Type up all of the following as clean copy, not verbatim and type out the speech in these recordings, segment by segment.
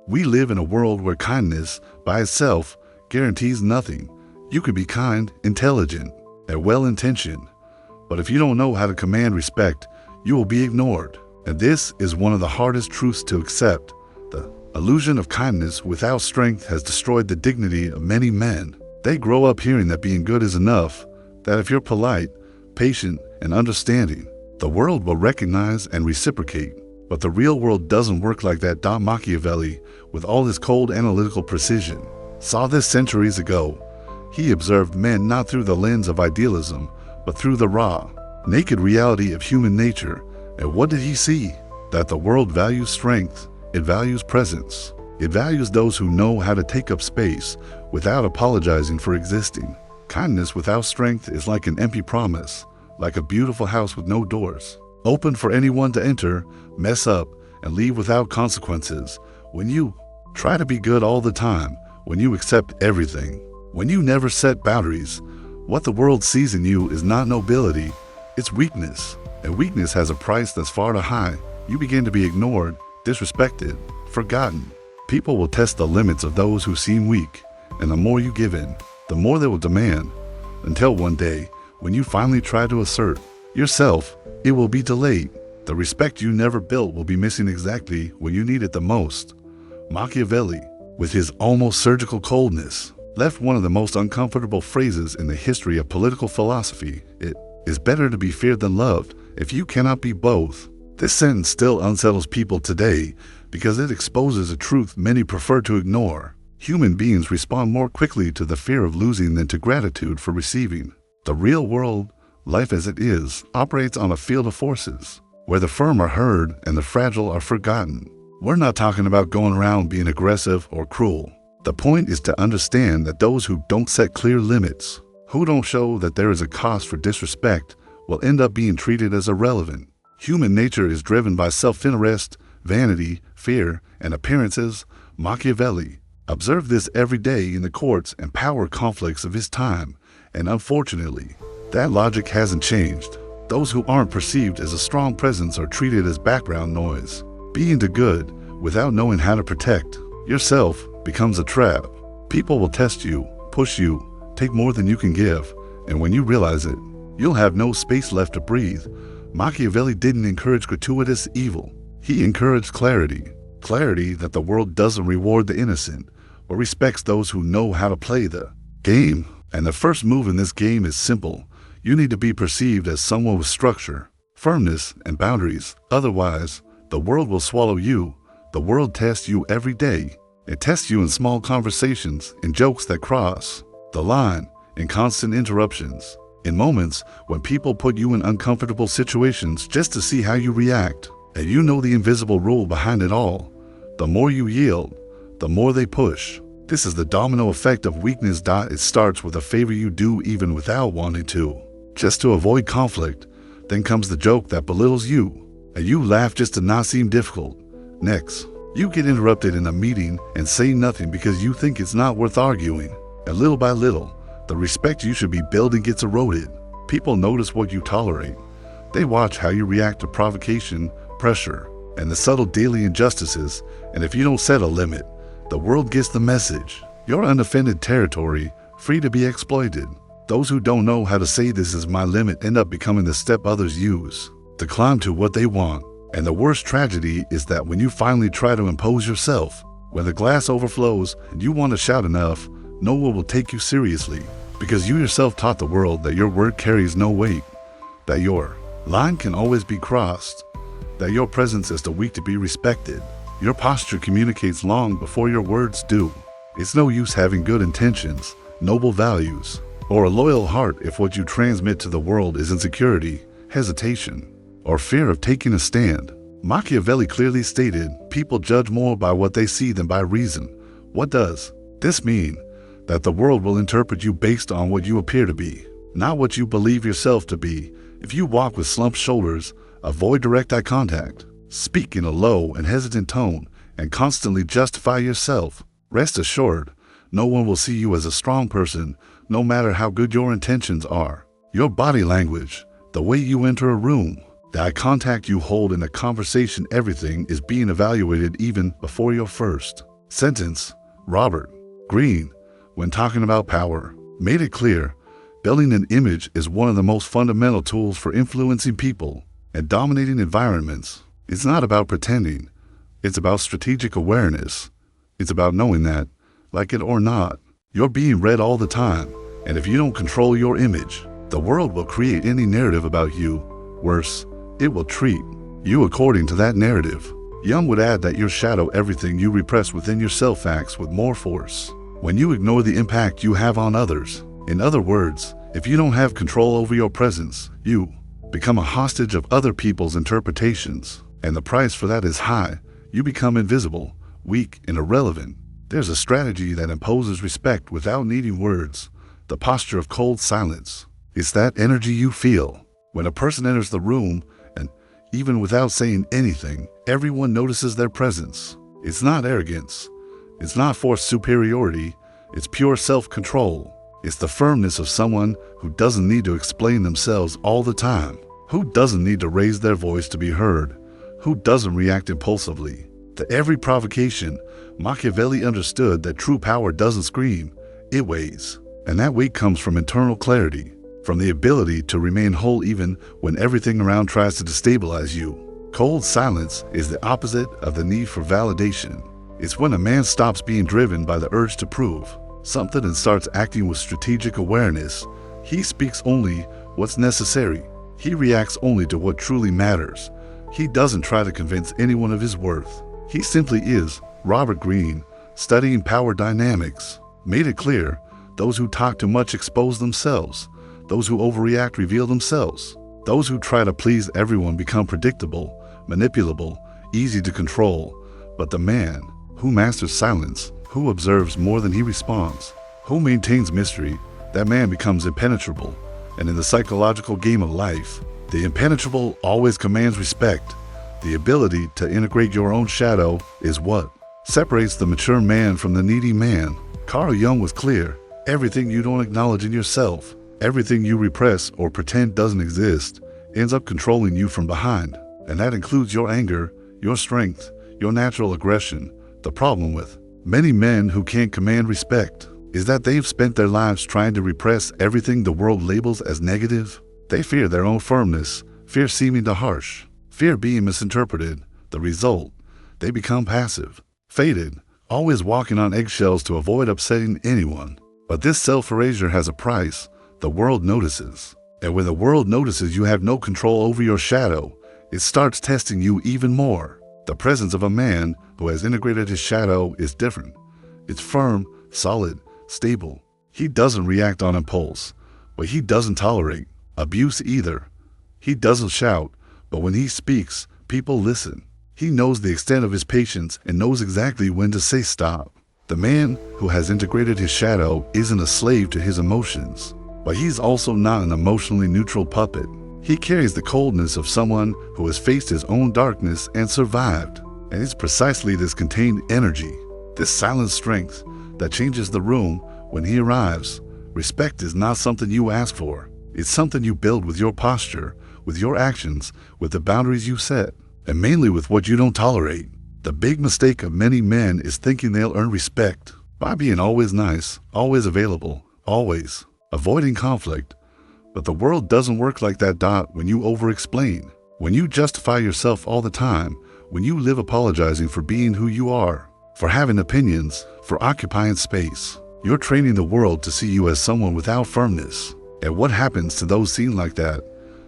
We live in a world where kindness, by itself, guarantees nothing. You can be kind, intelligent, and well-intentioned, but if you don't know how to command respect, you will be ignored. And this is one of the hardest truths to accept. The illusion of kindness without strength has destroyed the dignity of many men. They grow up hearing that being good is enough, that if you're polite, patient, and understanding, the world will recognize and reciprocate. But the real world doesn't work like that. Machiavelli, with all his cold analytical precision, saw this centuries ago. He observed men not through the lens of idealism, but through the raw, naked reality of human nature. And what did he see? That the world values strength, it values presence, it values those who know how to take up space without apologizing for existing. Kindness without strength is like an empty promise, like a beautiful house with no doors, open for anyone to enter, mess up, and leave without consequences. When you try to be good all the time, when you accept everything, when you never set boundaries, what the world sees in you is not nobility, it's weakness. And weakness has a price that's far too high. You begin to be ignored, disrespected, forgotten. People will test the limits of those who seem weak, and the more you give in, the more they will demand, until one day, when you finally try to assert yourself, it will be delayed. The respect you never built will be missing exactly when you need it the most. Machiavelli, with his almost surgical coldness, left one of the most uncomfortable phrases in the history of political philosophy. It is better to be feared than loved if you cannot be both. This sentence still unsettles people today because it exposes a truth many prefer to ignore. Human beings respond more quickly to the fear of losing than to gratitude for receiving. The real world, life as it is, operates on a field of forces, where the firm are heard and the fragile are forgotten. We're not talking about going around being aggressive or cruel. The point is to understand that those who don't set clear limits, who don't show that there is a cost for disrespect, will end up being treated as irrelevant. Human nature is driven by self-interest, vanity, fear, and appearances. Machiavelli observed this every day in the courts and power conflicts of his time, and unfortunately, that logic hasn't changed. Those who aren't perceived as a strong presence are treated as background noise. Being the good, without knowing how to protect yourself, becomes a trap. People will test you, push you, take more than you can give, and when you realize it, you'll have no space left to breathe. Machiavelli didn't encourage gratuitous evil. He encouraged clarity. Clarity that the world doesn't reward the innocent, or respects those who know how to play the game. And the first move in this game is simple. You need to be perceived as someone with structure, firmness, and boundaries. Otherwise, the world will swallow you. The world tests you every day. It tests you in small conversations, in jokes that cross the line, in constant interruptions, in moments when people put you in uncomfortable situations just to see how you react. And you know the invisible rule behind it all. The more you yield, the more they push. This is the domino effect of weakness. It starts with a favor you do even without wanting to, just to avoid conflict. Then comes the joke that belittles you, and you laugh just to not seem difficult. Next, you get interrupted in a meeting and say nothing because you think it's not worth arguing. And little by little, the respect you should be building gets eroded. People notice what you tolerate. They watch how you react to provocation, pressure, and the subtle daily injustices, and if you don't set a limit, the world gets the message. You're unoffended territory, free to be exploited. Those who don't know how to say "this is my limit" end up becoming the step others use to climb to what they want. And the worst tragedy is that when you finally try to impose yourself, when the glass overflows and you want to shout enough, no one will take you seriously, because you yourself taught the world that your word carries no weight, that your line can always be crossed, that your presence is too weak to be respected. Your posture communicates long before your words do. It's no use having good intentions, noble values, or a loyal heart if what you transmit to the world is insecurity, hesitation, or fear of taking a stand. Machiavelli clearly stated, people judge more by what they see than by reason. What does this mean? That the world will interpret you based on what you appear to be, not what you believe yourself to be. If you walk with slumped shoulders, avoid direct eye contact, speak in a low and hesitant tone, and constantly justify yourself, rest assured, no one will see you as a strong person, no matter how good your intentions are. Your body language, the way you enter a room, the eye contact you hold in a conversation, everything is being evaluated even before your first sentence. Robert Greene, when talking about power, made it clear, building an image is one of the most fundamental tools for influencing people and dominating environments. It's not about pretending. It's about strategic awareness. It's about knowing that, like it or not, you're being read all the time. And if you don't control your image, the world will create any narrative about you. Worse, it will treat you according to that narrative. Jung would add that your shadow everything you repress within yourself acts with more force when you ignore the impact you have on others. In other words, if you don't have control over your presence, you become a hostage of other people's interpretations. And the price for that is high. You become invisible, weak, and irrelevant. There's a strategy that imposes respect without needing words. The posture of cold silence. It's that energy you feel when a person enters the room, and even without saying anything, everyone notices their presence. It's not arrogance. It's not forced superiority. It's pure self-control. It's the firmness of someone who doesn't need to explain themselves all the time, who doesn't need to raise their voice to be heard, who doesn't react impulsively to every provocation. Machiavelli understood that true power doesn't scream, it weighs. And that weight comes from internal clarity, from the ability to remain whole even when everything around tries to destabilize you. Cold silence is the opposite of the need for validation. It's when a man stops being driven by the urge to prove something and starts acting with strategic awareness. He speaks only what's necessary. He reacts only to what truly matters. He doesn't try to convince anyone of his worth. He simply is. Robert Greene, studying power dynamics, made it clear, those who talk too much expose themselves. Those who overreact reveal themselves. Those who try to please everyone become predictable, manipulable, easy to control. But the man who masters silence, who observes more than he responds, who maintains mystery, that man becomes impenetrable. And in the psychological game of life, the impenetrable always commands respect. The ability to integrate your own shadow is what separates the mature man from the needy man. Carl Jung was clear. Everything you don't acknowledge in yourself, everything you repress or pretend doesn't exist, ends up controlling you from behind. And that includes your anger, your strength, your natural aggression. The problem with many men who can't command respect is that they've spent their lives trying to repress everything the world labels as negative. They fear their own firmness, fear seeming too harsh, fear being misinterpreted. The result, they become passive, faded, always walking on eggshells to avoid upsetting anyone. But this self-erasure has a price. The world notices. And when the world notices you have no control over your shadow, it starts testing you even more. The presence of a man who has integrated his shadow is different. It's firm, solid, stable. He doesn't react on impulse, but he doesn't tolerate abuse either. He doesn't shout, but when he speaks, people listen. He knows the extent of his patience and knows exactly when to say stop. The man who has integrated his shadow isn't a slave to his emotions, but he's also not an emotionally neutral puppet. He carries the coldness of someone who has faced his own darkness and survived. And it's precisely this contained energy, this silent strength, that changes the room when he arrives. Respect is not something you ask for. It's something you build with your posture, with your actions, with the boundaries you set, and mainly with what you don't tolerate. The big mistake of many men is thinking they'll earn respect by being always nice, always available, always avoiding conflict. But the world doesn't work like that. When you over-explain, when you justify yourself all the time, when you live apologizing for being who you are, for having opinions, for occupying space, you're training the world to see you as someone without firmness. And what happens to those seen like that?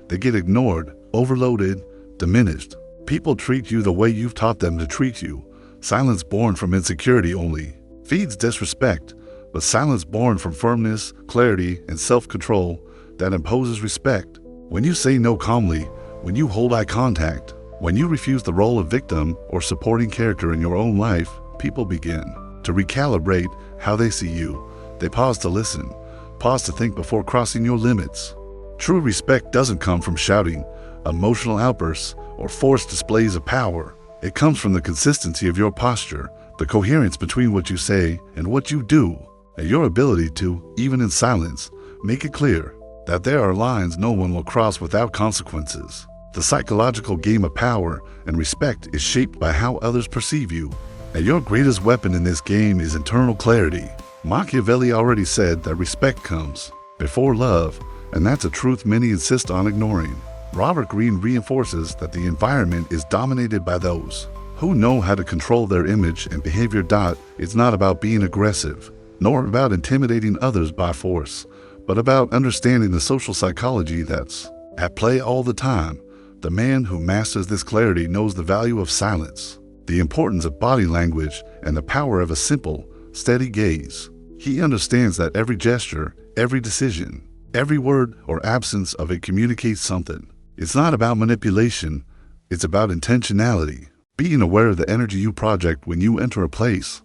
They get ignored, overloaded, diminished. People treat you the way you've taught them to treat you. Silence born from insecurity only feeds disrespect, but silence born from firmness, clarity, and self-control that imposes respect. When you say no calmly, when you hold eye contact, when you refuse the role of victim or supporting character in your own life, people begin to recalibrate how they see you. They pause to listen, pause to think before crossing your limits. True respect doesn't come from shouting, emotional outbursts, or forced displays of power. It comes from the consistency of your posture, the coherence between what you say and what you do, and your ability to, even in silence, make it clear that there are lines no one will cross without consequences. The psychological game of power and respect is shaped by how others perceive you. And your greatest weapon in this game is internal clarity. Machiavelli already said that respect comes before love, and that's a truth many insist on ignoring. Robert Greene reinforces that the environment is dominated by those who know how to control their image and behavior. It's not about being aggressive, nor about intimidating others by force, but about understanding the social psychology that's at play all the time. The man who masters this clarity knows the value of silence, the importance of body language, and the power of a simple, steady gaze. He understands that every gesture, every decision, every word or absence of it communicates something. It's not about manipulation, it's about intentionality. Being aware of the energy you project when you enter a place,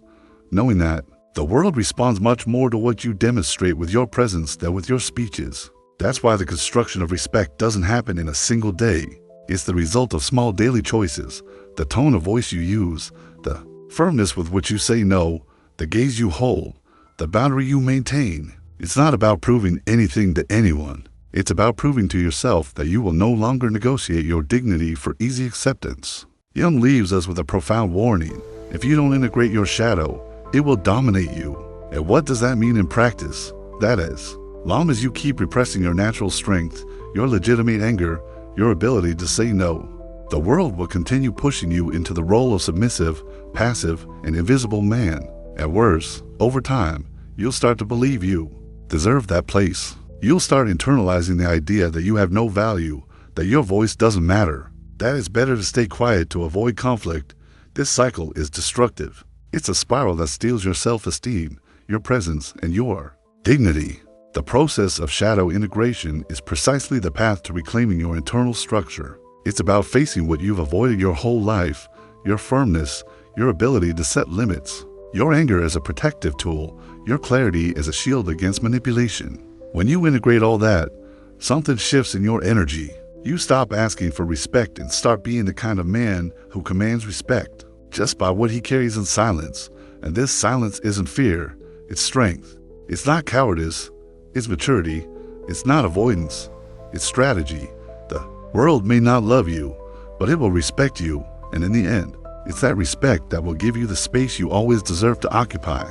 knowing that the world responds much more to what you demonstrate with your presence than with your speeches. That's why the construction of respect doesn't happen in a single day. It's the result of small daily choices, the tone of voice you use, the firmness with which you say no, the gaze you hold, the boundary you maintain. It's not about proving anything to anyone. It's about proving to yourself that you will no longer negotiate your dignity for easy acceptance. Jung leaves us with a profound warning. If you don't integrate your shadow, it will dominate you. And what does that mean in practice? That is, long as you keep repressing your natural strength, your legitimate anger, your ability to say no, the world will continue pushing you into the role of submissive, passive, and invisible man. At worst, over time, you'll start to believe you deserve that place. You'll start internalizing the idea that you have no value, that your voice doesn't matter, that it's better to stay quiet to avoid conflict. This cycle is destructive. It's a spiral that steals your self-esteem, your presence, and your dignity. The process of shadow integration is precisely the path to reclaiming your internal structure. It's about facing what you've avoided your whole life, your firmness, your ability to set limits, your anger as a protective tool, your clarity as a shield against manipulation. When you integrate all that, something shifts in your energy. You stop asking for respect and start being the kind of man who commands respect just by what he carries in silence. And this silence isn't fear, it's strength. It's not cowardice, it's maturity. It's not avoidance, it's strategy. The world may not love you, but it will respect you. And in the end, it's that respect that will give you the space you always deserve to occupy.